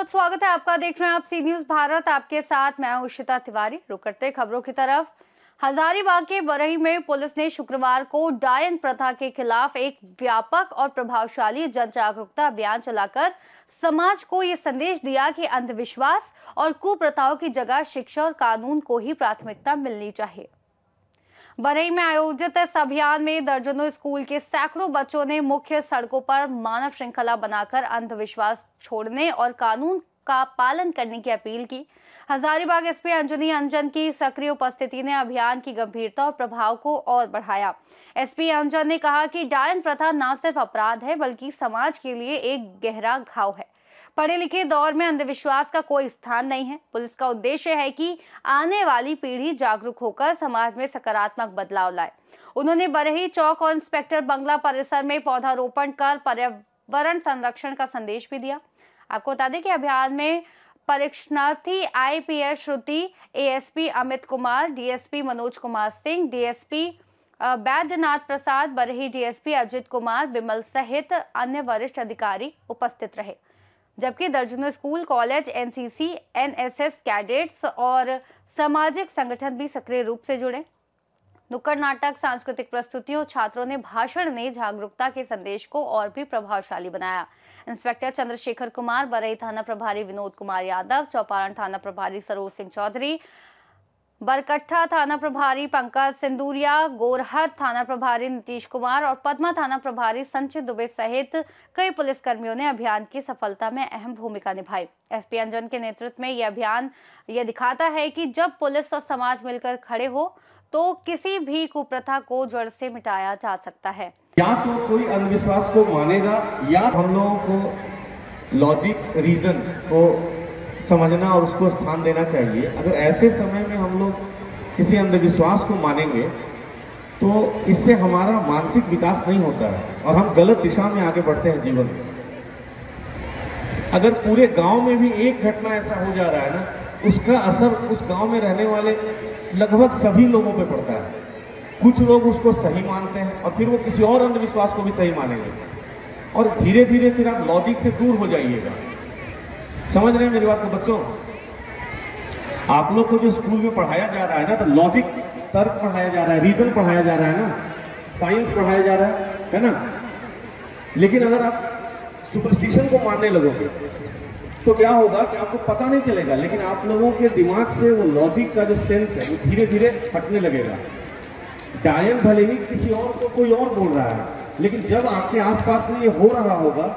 बहुत स्वागत है आपका। देख रहे हैं आप सी न्यूज भारत, आपके साथ मैं हूं उशिता तिवारी। रुक करते खबरों की तरफ। हजारीबाग के बरही में पुलिस ने शुक्रवार को डायन प्रथा के खिलाफ एक व्यापक और प्रभावशाली जन जागरूकता अभियान चलाकर समाज को ये संदेश दिया कि अंधविश्वास और कुप्रथाओं की जगह शिक्षा और कानून को ही प्राथमिकता मिलनी चाहिए। बरही में आयोजित इस अभियान में दर्जनों स्कूल के सैकड़ों बच्चों ने मुख्य सड़कों पर मानव श्रृंखला बनाकर अंधविश्वास छोड़ने और कानून का पालन करने की अपील की। हजारीबाग एसपी अंजनी अंजन की सक्रिय उपस्थिति ने अभियान की गंभीरता और प्रभाव को और बढ़ाया। एसपी अंजन ने कहा कि डायन प्रथा न सिर्फ अपराध है बल्कि समाज के लिए एक गहरा घाव है। पढ़े लिखे दौर में अंधविश्वास का कोई स्थान नहीं है। पुलिस का उद्देश्य है कि आने वाली पीढ़ी जागरूक होकर समाज में सकारात्मक बदलाव लाए। उन्होंने बरही चौक और इंस्पेक्टर बंगला परिसर में पौधारोपण कर पर्यावरण संरक्षण का संदेश भी दिया। आपको बता दें कि अभियान में परीक्षणार्थी IPS Shruti, ASP Amit Kumar, DSP Manoj Kumar Singh, DSP Baidyanath Prasad, Barhi DSP Ajit Kumar Bimal सहित अन्य वरिष्ठ अधिकारी उपस्थित रहे। जबकि दर्जनों school, college, NCC, NSS cadets और सामाजिक संगठन भी सक्रिय रूप से जुड़े। नुक्कड़ नाटक, सांस्कृतिक प्रस्तुतियों, छात्रों ने भाषण ने जागरूकता के संदेश को और भी प्रभावशाली बनाया। इंस्पेक्टर चंद्रशेखर कुमार, बरही थाना प्रभारी विनोद कुमार यादव, चौपारण थाना प्रभारी सरोज सिंह चौधरी, बरकट्ठा थाना प्रभारी पंकज सिंदूरिया, गोरहर थाना प्रभारी नीतीश कुमार और पद्मा थाना प्रभारी संचित दुबे सहित कई पुलिसकर्मियों ने अभियान की सफलता में अहम भूमिका निभाई। एसपी अंजन के नेतृत्व में यह अभियान यह दिखाता है कि जब पुलिस और समाज मिलकर खड़े हो तो किसी भी कुप्रथा को जड़ से मिटाया जा सकता है। या तो कोई अंधविश्वास को मानेगा या हम लोगों को लॉजिक, रीजन को समझना और उसको स्थान देना चाहिए। अगर ऐसे समय में हम लोग किसी अंधविश्वास को मानेंगे तो इससे हमारा मानसिक विकास नहीं होता है और हम गलत दिशा में आगे बढ़ते हैं जीवन में। अगर पूरे गांव में भी एक घटना ऐसा हो जा रहा है ना, उसका असर उस गांव में रहने वाले लगभग सभी लोगों पे पड़ता है। कुछ लोग उसको सही मानते हैं और फिर वो किसी और अंधविश्वास को भी सही मानेंगे और धीरे धीरे फिर आप लॉजिक से दूर हो जाइएगा। समझ रहे हैं मेरी बात को बच्चों? आप लोग को जो स्कूल में पढ़ाया जा रहा है ना, तो लॉजिक, तर्क पढ़ाया जा रहा है, रीजन पढ़ाया जा रहा है ना, साइंस पढ़ाया जा रहा है ना। लेकिन अगर आप सुपरस्टिशन को मानने लगोगे तो क्या होगा कि आपको पता नहीं चलेगा, लेकिन आप लोगों के दिमाग से वो लॉजिक का जो सेंस है वो धीरे धीरे हटने लगेगा। डायन भले ही किसी और को कोई और बोल रहा है, लेकिन जब आपके आसपास में ये हो रहा होगा,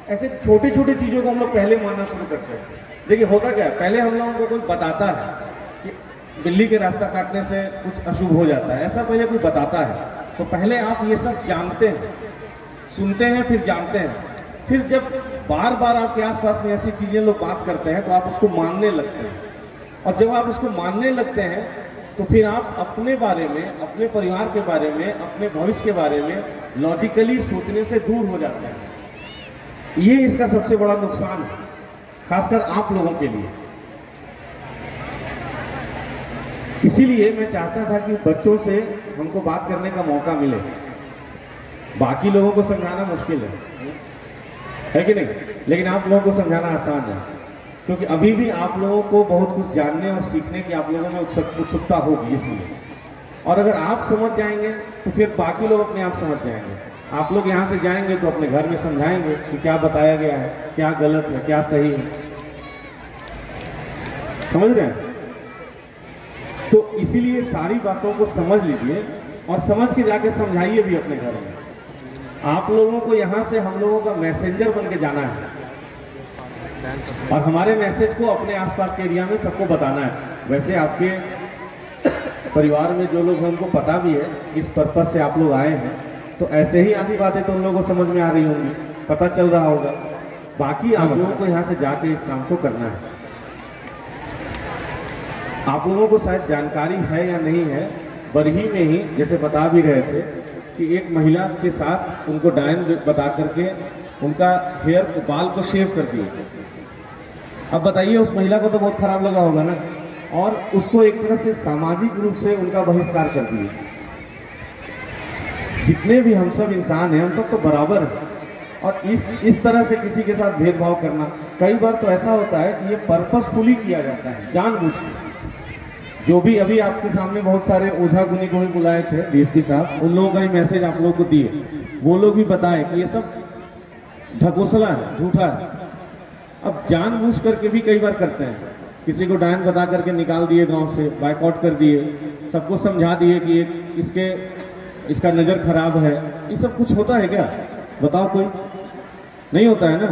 ऐसे छोटे छोटे चीजों को हम लोग पहले मानना शुरू करते हैं। देखिए होता क्या है, पहले हम लोगों को कोई बताता है कि बिल्ली के रास्ता काटने से कुछ अशुभ हो जाता है, ऐसा पहले कोई बताता है तो पहले आप ये सब जानते हैं, सुनते हैं, फिर जानते हैं। फिर जब बार बार आपके आसपास में ऐसी चीजें लोग बात करते हैं तो आप उसको मानने लगते हैं और जब आप उसको मानने लगते हैं तो फिर आप अपने बारे में, अपने परिवार के बारे में, अपने भविष्य के बारे में लॉजिकली सोचने से दूर हो जाते हैं। ये इसका सबसे बड़ा नुकसान है, खासकर आप लोगों के लिए। इसीलिए मैं चाहता था कि बच्चों से हमको बात करने का मौका मिले। बाकी लोगों को समझाना मुश्किल है कि नहीं, लेकिन आप लोगों को समझाना आसान है, क्योंकि अभी भी आप लोगों को बहुत कुछ जानने और सीखने की आप लोगों में उत्सुकता होगी। इसलिए और अगर आप समझ जाएंगे तो फिर बाकी लोग अपने आप समझ जाएंगे। आप लोग यहाँ से जाएंगे तो अपने घर में समझाएंगे कि क्या बताया गया है, क्या गलत है, क्या सही है। समझ रहे हैं? तो इसीलिए सारी बातों को समझ लीजिए और समझ के जाके समझाइए भी अपने घर में। आप लोगों को यहाँ से हम लोगों का मैसेंजर बन के जाना है और हमारे मैसेज को अपने आसपास के एरिया में सबको बताना है। वैसे आपके परिवार में जो लोग हैं उनको पता भी है इस पर्पस से आप लोग आए हैं, तो ऐसे ही आधी बातें तो उन लोगों को समझ में आ रही होंगी, पता चल रहा होगा। बाकी आप लोगों को यहाँ से जाके इस काम को करना है। आप लोगों को शायद जानकारी है या नहीं है, बरही में ही जैसे बता भी रहे थे कि एक महिला के साथ उनको डायन बता करके उनका हेयर, बाल को शेव कर दिए। अब बताइए उस महिला को तो बहुत खराब लगा होगा ना, और उसको एक तरह से सामाजिक रूप से उनका बहिष्कार कर दिए। जितने भी हम सब इंसान हैं हम सब तो बराबर हैं और इस तरह से किसी के साथ भेदभाव करना कई बार तो ऐसा होता है कि ये पर्पसफुली किया जाता है, जानबूझ के। जो भी अभी आपके सामने बहुत सारे ओझा गुनी को भी बुलाए थे डीएसपी साहब, उन लोगों का ही मैसेज आप लोगों को दिए, वो लोग भी बताए कि ये सब ढकोसला है, झूठा है। अब जानबूझ करके भी कई बार करते हैं, किसी को डायन बता करके निकाल दिए गांव से, बाइकआउट कर दिए, सबको समझा दिए कि इसका नज़र खराब है। ये सब कुछ होता है क्या? बताओ, कोई नहीं होता है ना।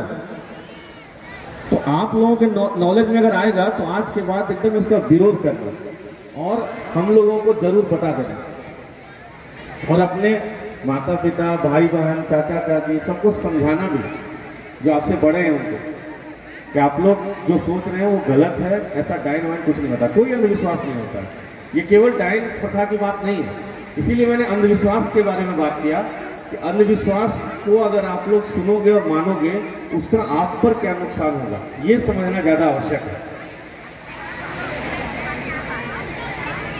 तो आप लोगों के नॉलेज में अगर आएगा तो आज के बाद एकदम इसका विरोध करना और हम लोगों को जरूर बता देना और अपने माता पिता, भाई बहन, चाचा चाची सबको समझाना भी, जो आपसे बड़े हैं उनको, कि आप लोग जो सोच रहे हैं वो गलत है। ऐसा डायन वाइन कुछ नहीं होता, कोई अंधविश्वास नहीं होता। ये केवल डायन प्रथा की बात नहीं है। इसीलिए मैंने अंधविश्वास के बारे में बात किया कि अंधविश्वास को अगर आप लोग सुनोगे और मानोगे, उसका आप पर क्या नुकसान होगा, ये समझना ज्यादा आवश्यक है।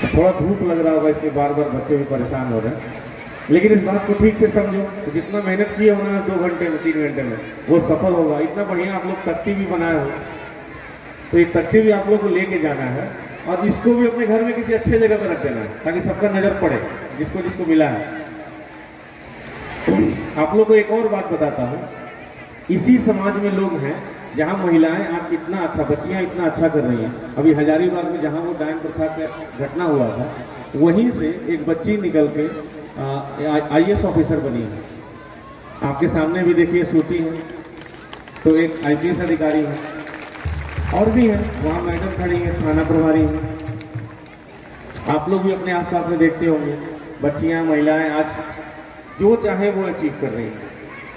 थोड़ा धूप लग रहा होगा, इसमें बार बार बच्चे भी परेशान हो रहे हैं, लेकिन इस बात को ठीक से समझो। तो जितना मेहनत किए होना 2 घंटे में, 3 घंटे में, वो सफल होगा। इतना बढ़िया आप लोग तख्ती भी बनाए हो, तो ये तख्ती भी आप लोग को लेके जाना है और इसको भी अपने घर में किसी अच्छे जगह पर रख देना है, ताकि सबका नजर पड़े, जिसको जिसको मिला है। आप लोग को एक और बात बताता हूँ, इसी समाज में लोग हैं जहाँ महिलाएं आज इतना अच्छा, बच्चियाँ इतना अच्छा कर रही हैं। अभी हजारीबाग में जहाँ वो डायन प्रथा का घटना हुआ था, वहीं से एक बच्ची निकल के IAS ऑफिसर बनी है। आपके सामने भी देखिए श्रुति है, तो एक IPS अधिकारी है, और भी है वहाँ मैडम खड़ी है, थाना प्रभारी है। आप लोग भी अपने आसपास में देखते होंगे, बच्चियाँ, महिलाएं आज जो चाहे वो अचीव कर रही हैं।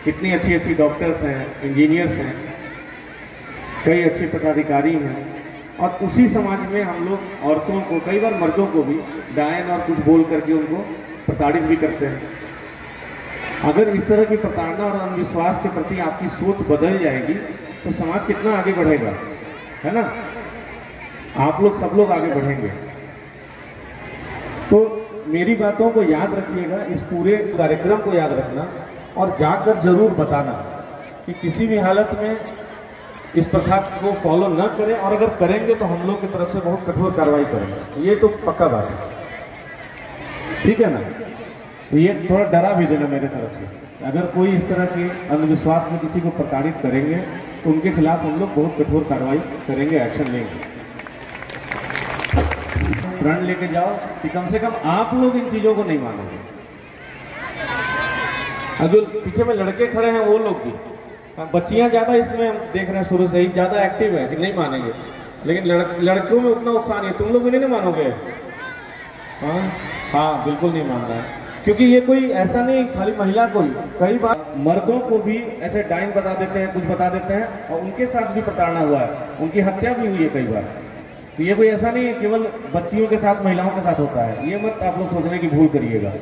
कितनी अच्छी अच्छी डॉक्टर्स हैं, इंजीनियर्स हैं, कई अच्छे पदाधिकारी हैं। और उसी समाज में हम लोग औरतों को, कई बार मर्दों को भी डायन और कुछ बोल करके उनको प्रताड़ित भी करते हैं। अगर इस तरह की प्रताड़ना और अंधविश्वास के प्रति आपकी सोच बदल जाएगी तो समाज कितना आगे बढ़ेगा, है ना। आप लोग, सब लोग आगे बढ़ेंगे। तो मेरी बातों को याद रखिएगा, इस पूरे कार्यक्रम को याद रखना और जाकर जरूर बताना कि किसी भी हालत में इस प्रथा को फॉलो न करें, और अगर करेंगे तो हम लोग की तरफ से बहुत कठोर कार्रवाई करेंगे। ये तो पक्का बात है, ठीक है ना। तो ये थोड़ा डरा भी देना मेरे तरफ से, अगर कोई इस तरह के अंधविश्वास में किसी को प्रताड़ित करेंगे तो उनके खिलाफ हम लोग बहुत कठोर कार्रवाई करेंगे, एक्शन लेंगे। प्रण लेके जाओ कि कम से कम आप लोग इन चीजों को नहीं मानोगे। अब जो पीछे में लड़के खड़े हैं वो लोग भी, बच्चियां ज्यादा इसमें हम देख रहे हैं शुरू से ही ज्यादा एक्टिव है कि नहीं मानेंगे, लेकिन लड़कियों में उतना उत्साह नहीं है। तुम लोग भी नहीं मानोगे? हाँ, बिल्कुल नहीं मान रहा है, क्योंकि ये कोई ऐसा नहीं खाली महिला को ही, कई बार मर्दों को भी ऐसे डायन बता देते हैं, कुछ बता देते हैं, और उनके साथ भी प्रताड़ना हुआ है, उनकी हत्या भी हुई है कई बार। तो ये कोई ऐसा नहीं है केवल बच्चियों के साथ, महिलाओं के साथ होता है, ये मत आप लोग सोचने की भूल करिएगा।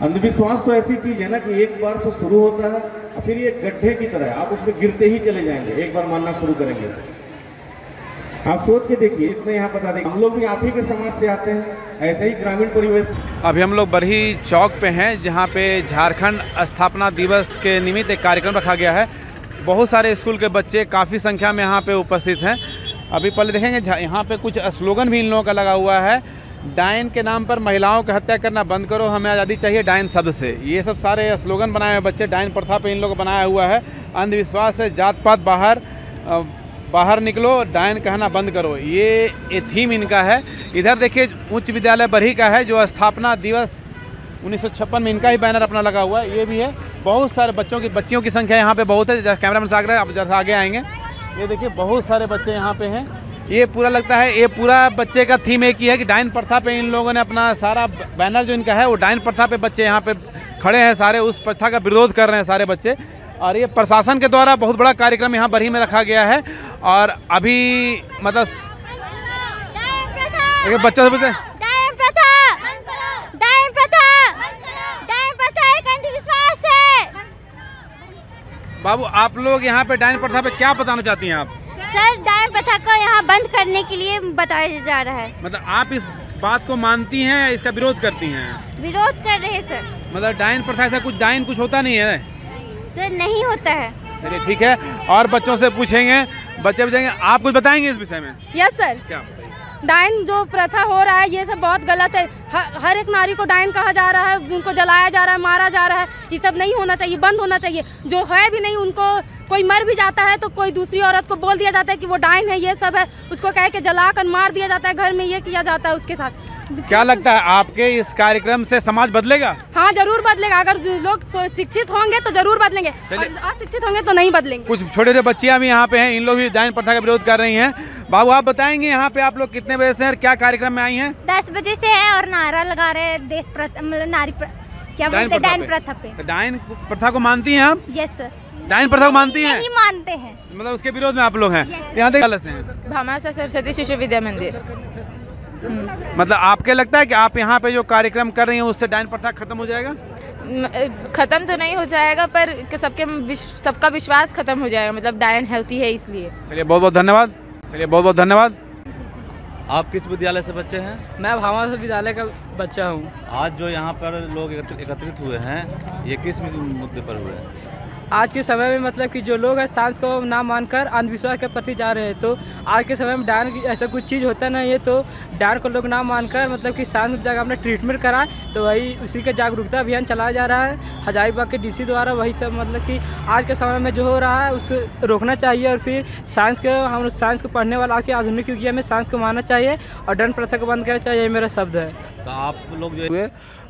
अंधविश्वास तो ऐसी चीज है ना कि एक बार से शुरू होता है और फिर ये गड्ढे की तरह आप उसमें गिरते ही चले जाएंगे। एक बार मानना शुरू करेंगे, आप सोच के देखिए। इतना यहाँ बता देंगे, हम लोग भी आप ही के समाज से आते हैं, ऐसे ही ग्रामीण परिवेश। अभी हम लोग बरही चौक पे हैं, जहाँ पे झारखंड स्थापना दिवस के निमित्त एक कार्यक्रम रखा गया है। बहुत सारे स्कूल के बच्चे काफ़ी संख्या में यहाँ पे उपस्थित हैं। अभी पहले देखेंगे, यहाँ पे कुछ स्लोगन भी इन लोगों का लगा हुआ है। डायन के नाम पर महिलाओं की हत्या करना बंद करो, हमें आज़ादी चाहिए डायन शब्द से। ये सब सारे स्लोगन बनाए हुए बच्चे, डायन प्रथा पे इन लोगों को बनाया हुआ है। अंधविश्वास है, जात पात बाहर निकलो, डायन कहना बंद करो, ये थीम इनका है। इधर देखिए उच्च विद्यालय बरही का है, जो स्थापना दिवस 1956 में इनका ही बैनर अपना लगा हुआ है। ये भी है, बहुत सारे बच्चियों की संख्या यहाँ पे बहुत है। कैमरामैन सागर है, आप जैसा आगे आएंगे, ये देखिए बहुत सारे बच्चे यहाँ पे हैं। ये पूरा लगता है, ये पूरा बच्चे का थीम एक ही है कि डायन प्रथा पे इन लोगों ने अपना सारा बैनर जो इनका है वो डायन प्रथा पे बच्चे यहाँ पे खड़े हैं, सारे उस प्रथा का विरोध कर रहे हैं सारे बच्चे। और ये प्रशासन के द्वारा बहुत बड़ा कार्यक्रम यहाँ बरही में रखा गया है। और अभी मतलब बच्चों से पूछते हैं, बाबू आप लोग यहाँ पे डायन प्रथा पे क्या बताना चाहती हैं आप? सर, डायन प्रथा को यहाँ बंद करने के लिए बताया जा रहा है। मतलब आप इस बात को मानती हैं या इसका विरोध करती हैं? विरोध कर रहे हैं सर। मतलब डायन प्रथा ऐसा कुछ डायन कुछ होता नहीं है सर? नहीं होता है चलिए ठीक है, और बच्चों से पूछेंगे, बच्चे पूछेंगे, आप कुछ बताएंगे इस विषय में? Yes sir. क्या? डायन जो प्रथा हो रहा है ये सब बहुत गलत है। हर एक नारी को डायन कहा जा रहा है, उनको जलाया जा रहा है, मारा जा रहा है। ये सब नहीं होना चाहिए, बंद होना चाहिए। जो है भी नहीं, उनको कोई मर भी जाता है तो कोई दूसरी औरत को बोल दिया जाता है कि वो डायन है, ये सब है, उसको कह के जला कर मार दिया जाता है, घर में ये किया जाता है उसके साथ। क्या लगता है आपके इस कार्यक्रम से समाज बदलेगा? हाँ जरूर बदलेगा। अगर लोग शिक्षित होंगे तो जरूर बदलेंगे, अशिक्षित होंगे तो नहीं बदलेंगे। कुछ छोटे छोटे बच्चियां भी यहाँ पे हैं, इन लोग भी डायन प्रथा का विरोध कर रही हैं। बाबू आप बताएंगे यहाँ पे आप लोग कितने बजे से और क्या कार्यक्रम में आई हैं? 10 बजे से है और नारा लगा रहे हैं देश प्रथा, मतलब नारी क्या बोलते हैं, डायन प्रथा पे। डायन प्रथा को मानती हैं आप? Yes sir. डायन प्रथा को मानती हैं? नहीं मानते हैं, मतलब उसके विरोध में आप लोग हैं। यहाँ देखिए भामासा सरस्वती शिशु विद्या मंदिर। मतलब आपके लगता है कि आप यहाँ पे जो कार्यक्रम कर रही हैं उससे डायन प्रथा खत्म हो जाएगा? खत्म तो नहीं हो जाएगा पर सबका विश्वास खत्म हो जाएगा, मतलब डायन होती है इसलिए। चलिए बहुत बहुत धन्यवाद। चलिए बहुत बहुत धन्यवाद। आप किस विद्यालय से बच्चे हैं? मैं भामासा विद्यालय का बच्चा हूँ। आज जो यहाँ पर लोग एकत्रित हुए हैं, ये किस मुद्दे पर हुए हैं? आज के समय में मतलब कि जो लोग हैं साइंस को ना मानकर अंधविश्वास के प्रति जा रहे हैं, तो आज के समय में डायन ऐसा कुछ चीज़ होता नहीं है, तो डायन को लोग ना मानकर मतलब कि साइंस जगह अपना ट्रीटमेंट कराएं, तो वही उसी का जागरूकता अभियान चलाया जा रहा है हजारीबाग के डीसी द्वारा। वही सब मतलब कि आज के समय में जो हो रहा है उसको रोकना चाहिए, और फिर साइंस को हम साइंस को पढ़ने वाला आज के आधुनिक युग में साइंस को मानना चाहिए और डायन प्रथा को बंद करना चाहिए, ये मेरा शब्द है। तो आप लोग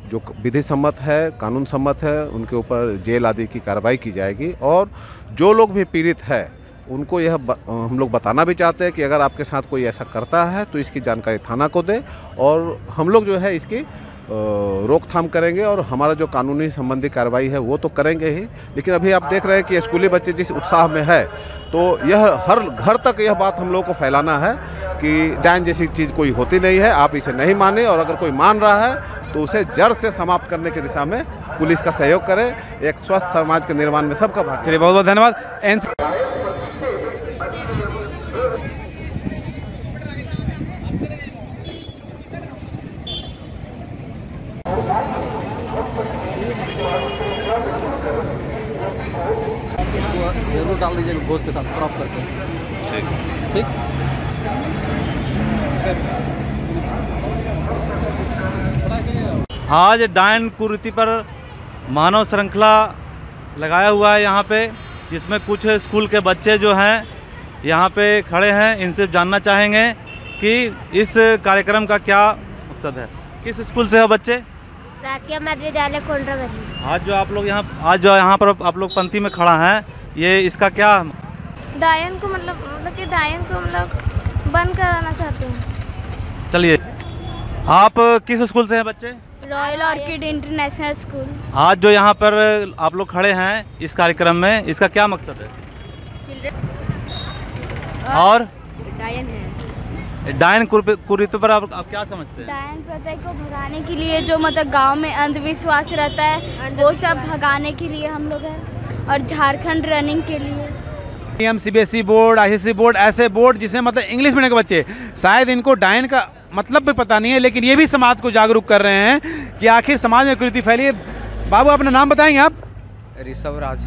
जो विधि सम्मत है, कानून सम्मत है, उनके ऊपर जेल आदि की कार्रवाई की जाएगी। और जो लोग भी पीड़ित है उनको यह हम लोग बताना भी चाहते हैं कि अगर आपके साथ कोई ऐसा करता है तो इसकी जानकारी थाना को दे, और हम लोग जो है इसकी रोकथाम करेंगे और हमारा जो कानूनी संबंधी कार्रवाई है वो तो करेंगे ही। लेकिन अभी आप देख रहे हैं कि स्कूली बच्चे जिस उत्साह में है, तो यह हर घर तक यह बात हम लोगों को फैलाना है कि डायन जैसी चीज़ कोई होती नहीं है, आप इसे नहीं माने, और अगर कोई मान रहा है तो उसे जड़ से समाप्त करने की दिशा में पुलिस का सहयोग करे। एक स्वस्थ समाज के निर्माण में सबका भाग। चलिए बहुत बहुत धन्यवाद। जरूर डाल दीजिएगा गोश्त के साथ क्रॉप करके। ठीक। आज डायन कुरीति पर मानव श्रृंखला लगाया हुआ है यहाँ पे, जिसमें कुछ स्कूल के बच्चे जो हैं यहाँ पे खड़े हैं। इनसे जानना चाहेंगे कि इस कार्यक्रम का क्या मकसद है। किस स्कूल से है बच्चे? राजकीय मध्य विद्यालय कोंड्रावली। आज जो यहाँ पर आप लोग पंक्ति में खड़ा हैं, ये इसका क्या? डायन को मतलब कि डायन को मतलब बंद कराना चाहते हैं। चलिए, आप किस स्कूल से हैं बच्चे? Royal orchid international school. आज जो यहाँ पर आप लोग खड़े हैं इस कार्यक्रम में, इसका क्या मकसद है? और डायन है। डायन कुरीति पर आप क्या समझते हैं? डायन प्रथा को भगाने के लिए जो मतलब गांव में अंधविश्वास रहता है वो सब भगाने के लिए हम लोग हैं, और झारखंड रनिंग के लिए। CBSE बोर्ड, ICSE बोर्ड, ऐसे बोर्ड जिसमें मतलब इंग्लिश मीडियम के बच्चे, शायद इनको डायन का मतलब भी पता नहीं है, लेकिन ये भी समाज को जागरूक कर रहे हैं कि आखिर समाज में कुरीति फैली है। बाबू अपना नाम बताएंगे आप? ऋषभ राज।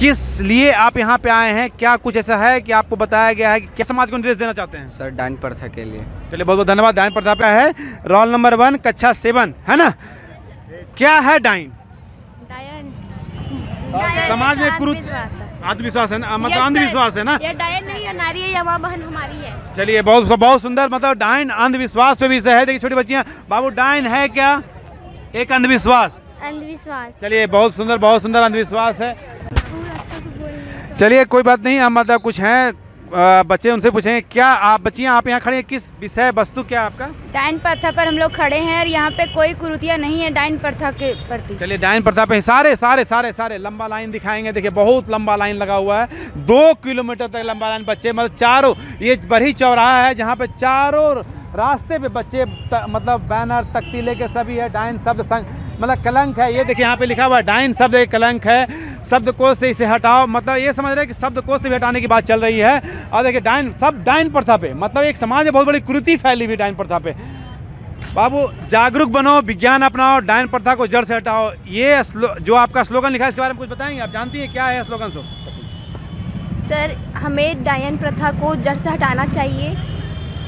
किस लिए आप यहाँ पे आए हैं? क्या कुछ ऐसा है कि आपको बताया गया है कि क्या समाज को निर्देश देना चाहते हैं? सर डायन प्रथा के लिए। चलिए बहुत बहुत धन्यवाद। डायन प्रथा पे है रोल नंबर 1 कक्षा 7 है ना? क्या है डायन? समाज में आत्मविश्वास है ना, मतलब अंधविश्वास है ना? ये डायन नहीं है, नारी है, या माँ बहन हमारी है। चलिए बहुत सुंदर, मतलब डायन अंधविश्वास पे भी से है। देखिए छोटी बच्चियां। बाबू डायन है क्या? एक अंधविश्वास। चलिए बहुत सुंदर अंधविश्वास है। चलिए कोई बात नहीं, हम मतलब कुछ हैं बच्चे, उनसे पूछेंगे। क्या आप बच्चियां आप यहाँ खड़े हैं, किस विषय वस्तु क्या आपका? डायन प्रथा पर हम लोग खड़े हैं और यहाँ पे कोई कुरीतियाँ नहीं है डायन प्रथा के प्रति। चलिए डायन प्रथा पे सारे लंबा लाइन दिखाएंगे। देखिए बहुत लंबा लाइन लगा हुआ है, 2 किलोमीटर तक लंबा लाइन। बच्चे मतलब चारों, ये बड़ी चौराहा है जहाँ पे चारों रास्ते पे बच्चे मतलब बैनर तख्ती लेके सभी है। डायन शब्द मतलब कलंक है। ये देखिए यहाँ पे लिखा हुआ है डायन शब्द एक कलंक है, शब्दकोश से इसे हटाओ। मतलब ये समझ रहे हैं कि शब्दकोश से भी हटाने की बात चल रही है। और देखिए डायन प्रथा पे मतलब एक समाज में बहुत बड़ी कुरीति फैली हुई डायन प्रथा पे। बाबू जागरूक बनो, विज्ञान अपनाओ, डायन प्रथा को जड़ से हटाओ, ये जो आपका स्लोगन लिखा है इसके बारे में कुछ बताएंगे? आप जानती हैं क्या है स्लोगन? सर, हमें डायन प्रथा को जड़ से हटाना चाहिए।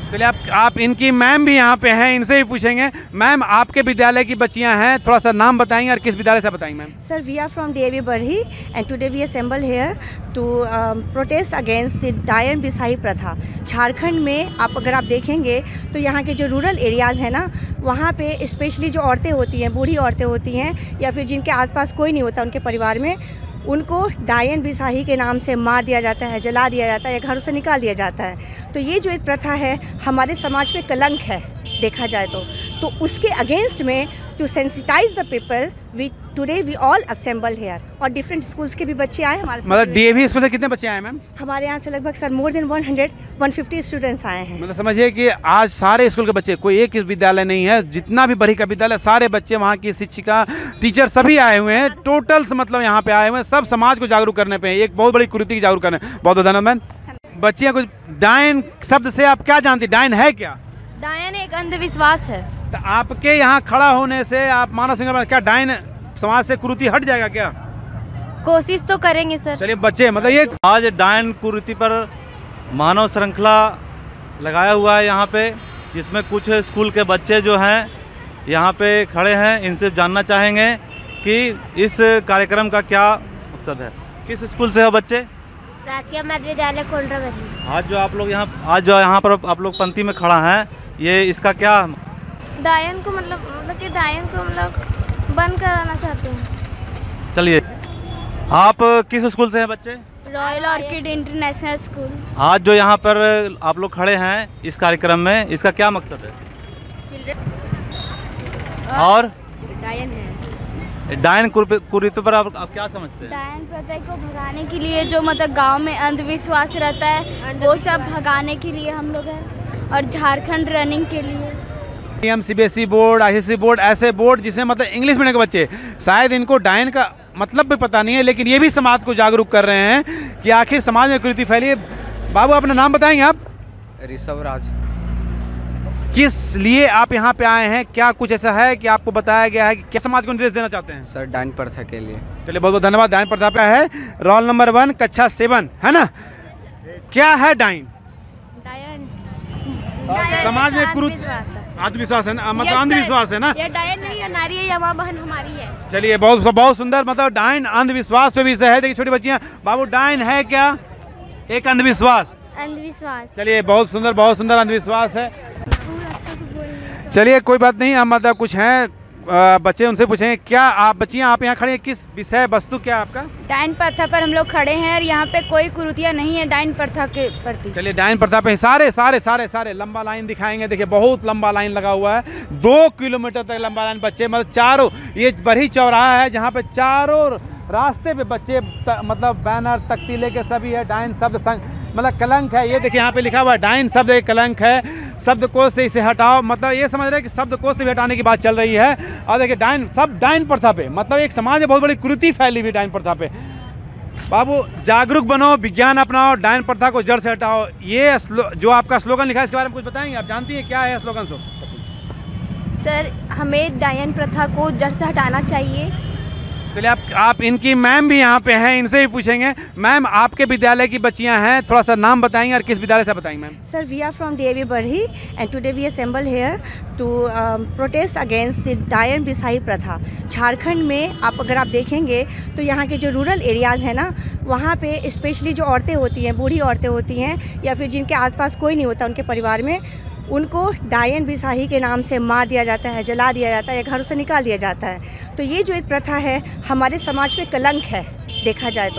चलिए आप इनकी मैम भी यहाँ पे हैं, इनसे भी पूछेंगे। मैम, आपके विद्यालय की बच्चियाँ हैं, थोड़ा सा नाम बताएंगे और किस विद्यालय से बताएंगे ma'am? Sir, we are from DAV Barhi and today we assemble here to protest against the डायन बिसाही प्रथा। झारखंड में अगर आप देखेंगे तो यहाँ के जो रूरल एरियाज़ हैं ना, वहाँ पे स्पेशली जो औरतें होती हैं, बूढ़ी औरतें होती हैं या फिर जिनके आसपास कोई नहीं होता उनके परिवार में, उनको डायन बिसाही के नाम से मार दिया जाता है, जला दिया जाता है या घरों से निकाल दिया जाता है। तो ये जो एक प्रथा है हमारे समाज में कलंक है देखा जाए तो उसके अगेंस्ट में to sensitise the people we today we all assemble here. और डिफरेंट स्कूल्स के भी बच्चे आए हमारे। मतलब DAV स्कूल से कितने बच्चे आए मैम? हमारे यहाँ से लगभग सर मोर देन 150 स्टूडेंट्स आए हैं। मतलब समझिए कि आज सारे स्कूल के बच्चे, कोई एक विद्यालय नहीं है, जितना भी बड़ी का विद्यालय, सारे बच्चे, वहाँ की शिक्षिका, टीचर सभी आए हुए हैं। टोटल मतलब यहाँ पे आए हुए हैं, सब समाज को जागरूक करने पे, एक बहुत बड़ी कुरीति की जागरूक करने। बहुत बहुत धन्यवाद। बच्चियाँ कुछ डायन शब्द से आप क्या जानती? डायन है क्या? डायन एक अंधविश्वास है। तो आपके यहाँ खड़ा होने से आप मानव सिंह, क्या डायन समाज से कुरीति हट जाएगा क्या? कोशिश तो करेंगे सर। चलिए बच्चे, मतलब ये आज डायन कुरीति पर मानव श्रृंखला लगाया हुआ है यहाँ पे, जिसमें कुछ स्कूल के बच्चे जो हैं यहाँ पे खड़े हैं। इनसे जानना चाहेंगे कि इस कार्यक्रम का क्या मकसद है। किस स्कूल से हो बच्चे? राजकीय मध्य विद्यालय कोंड्रावली। आज जो यहाँ पर आप लोग पंक्ति में खड़ा हैं, ये इसका क्या? डायन को मतलब कि डायन को बंद कराना चाहते हैं। चलिए, आप किस स्कूल से हैं बच्चे? Royal orchid international school. आज जो यहाँ पर आप लोग खड़े हैं इस कार्यक्रम में, इसका क्या मकसद है? और डायन है। डायन कुरीति पर आप क्या समझते हैं? डायन प्रथा को भगाने के लिए जो मतलब गांव में अंधविश्वास रहता है वो सब भगाने के लिए हम लोग हैं, और झारखंड रनिंग के लिए। CBSE बोर्ड, ICSE बोर्ड, ऐसे बोर्ड जिसमें मतलब इंग्लिश मीडियम के बच्चे, शायद इनको डायन का मतलब भी पता नहीं है, लेकिन ये भी समाज को जागरूक कर रहे हैं कि आखिर समाज में कुरीति फैली है। बाबू, अपना नाम बताएंगे आप? ऋषभ राज। किस लिए आप यहाँ पे आए हैं? क्या कुछ ऐसा है कि आपको बताया गया है कि क्या समाज को निर्देश देना चाहते हैं? सर, डायन प्रथा के लिए। चलिए, बहुत बहुत धन्यवाद। डायन प्रथा पे है, रोल नंबर 1 कक्षा 7 है ना? क्या है डायन? समाज में कुरीति, आत्मविश्वास है ना, मतलब अंधविश्वास है ना? ये डायन नहीं है, नारी है, या माँ बहन हमारी है। चलिए, बहुत सुंदर। मतलब डायन अंधविश्वास पे भी है। देखिए छोटी बच्चियां। बाबू, डायन है क्या? एक अंधविश्वास। चलिए, बहुत सुंदर अंधविश्वास है। चलिए, कोई बात नहीं, हम मतलब कुछ हैं बच्चे, उनसे पूछेंगे। क्या आप बच्चियां, आप यहाँ खड़े हैं, किस विषय वस्तु क्या आपका? डायन प्रथा पर हम लोग खड़े हैं और यहाँ पे कोई कुरीतियाँ नहीं है डायन प्रथा के प्रति। चलिए, डायन प्रथा पे सारे लंबा लाइन दिखाएंगे। देखिए, बहुत लंबा लाइन लगा हुआ है, 2 किलोमीटर तक लंबा लाइन। बच्चे मतलब चारों, ये बरही चौराहा है जहाँ पे चारों रास्ते पे बच्चे मतलब बैनर, तख्ती लेके सभी है। डायन शब्द मतलब कलंक है। ये देखिए यहाँ पे लिखा हुआ है, डायन शब्द एक कलंक है, शब्दकोश से इसे हटाओ। मतलब ये समझ रहे हैं कि शब्दकोश से भी हटाने की बात चल रही है। और देखिए, डायन प्रथा पे मतलब एक समाज में बहुत बड़ी कुरीति फैली हुई डायन प्रथा पे। बाबू, जागरूक बनो, विज्ञान अपनाओ, डायन प्रथा को जड़ से हटाओ, ये जो आपका स्लोगन लिखा है इसके बारे में कुछ बताएंगे? आप जानती हैं क्या है स्लोगन? सर, हमें डायन प्रथा को जड़ से हटाना चाहिए। चलिए, आप इनकी मैम भी यहाँ पे हैं, इनसे भी पूछेंगे। मैम, आपके विद्यालय की बच्चियाँ हैं, थोड़ा सा नाम बताएंगे और किस विद्यालय से बताएंगे ma'am? Sir, we are from DAV Barhi and today we assemble here to protest against the डायन बिसाही प्रथा। झारखंड में अगर आप देखेंगे तो यहाँ के जो रूरल एरियाज़ हैं ना, वहाँ पे स्पेशली जो औरतें होती हैं, बूढ़ी औरतें होती हैं या फिर जिनके आसपास कोई नहीं होता उनके परिवार में, उनको डायन बिसाही के नाम से मार दिया जाता है, जला दिया जाता है या घरों से निकाल दिया जाता है। तो ये जो एक प्रथा है हमारे समाज में कलंक है देखा जाए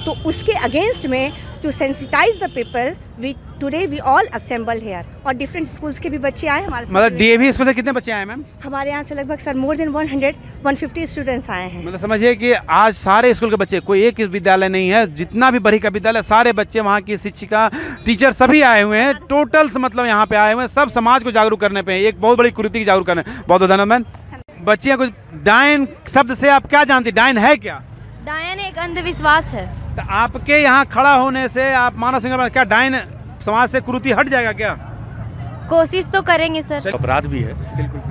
तो उसके अगेंस्ट में to sensitise the people we today we all assemble here. और डिफरेंट स्कूल्स के भी बच्चे आए हमारे। मतलब DAV स्कूल से कितने बच्चे आए मैम? हमारे यहाँ से लगभग सर मोर देन 150 स्टूडेंट्स आए हैं। मतलब समझिए कि आज सारे स्कूल के बच्चे, कोई एक विद्यालय नहीं है, जितना भी बड़ी का विद्यालय, सारे बच्चे, वहाँ की शिक्षिका, टीचर सभी आए हुए हैं। टोटल मतलब यहाँ पे आए हुए हैं, सब समाज को जागरूक करने पे, एक बहुत बड़ी कुरीति की जागरूक करने। बहुत बहुत धन्यवाद। बच्चियाँ कुछ डायन शब्द से आप क्या जानती? डायन है क्या? डायन एक अंधविश्वास है। तो आपके यहाँ खड़ा होने से आप मानव सिंह, क्या डायन समाज से कुरीति हट जाएगा क्या? कोशिश तो करेंगे सर। अपराध भी है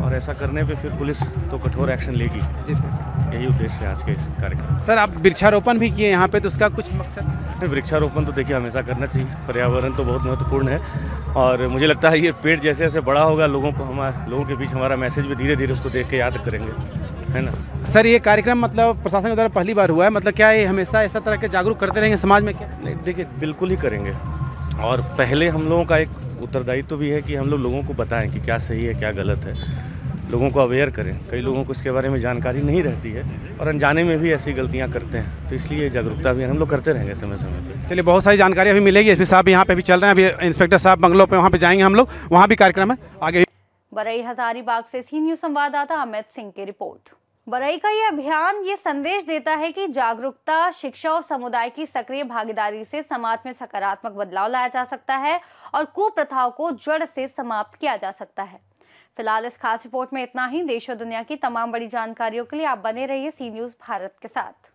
और ऐसा करने पे फिर पुलिस तो कठोर एक्शन लेगी। यही उद्देश्य है आज के इस कार्यक्रम। सर आप वृक्षारोपण भी किए यहाँ पे, तो उसका कुछ मकसद? वृक्षारोपण तो देखिए हमेशा करना चाहिए, पर्यावरण तो बहुत महत्वपूर्ण है और मुझे लगता है ये पेड़ जैसे जैसे बड़ा होगा लोगों के बीच हमारा मैसेज भी धीरे धीरे उसको देख के याद करेंगे, है ना। सर ये कार्यक्रम मतलब प्रशासन के द्वारा पहली बार हुआ है, मतलब क्या ये हमेशा ऐसा तरह के जागरूक करते रहेंगे समाज में क्या? नहीं देखिए बिल्कुल ही करेंगे और पहले हम लोगों का एक उत्तरदायित्व भी है कि हम लोगों को बताएं कि क्या सही है क्या गलत है, लोगों को अवेयर करें। कई लोगों को इसके बारे में जानकारी नहीं रहती है और अनजाने में भी ऐसी गलतियां करते हैं, तो इसलिए जागरूकता भी हम लोग करते रहेंगे समय समय पर। चलिए बहुत सारी जानकारी अभी मिलेगी। एसपी साहब यहाँ पे भी चल रहे हैं, अभी इंस्पेक्टर साहब बंगलों पे वहाँ पे जाएंगे हम लोग, वहाँ भी कार्यक्रम है आगे। बरई हजारीबाग से सी न्यूज संवाददाता अमित सिंह की रिपोर्ट। बरई का ये अभियान ये संदेश देता है कि जागरूकता, शिक्षा और समुदाय की सक्रिय भागीदारी से समाज में सकारात्मक बदलाव लाया जा सकता है और कुप्रथाओं को जड़ से समाप्त किया जा सकता है। फिलहाल इस खास रिपोर्ट में इतना ही। देश और दुनिया की तमाम बड़ी जानकारियों के लिए आप बने रहिए सी न्यूज भारत के साथ।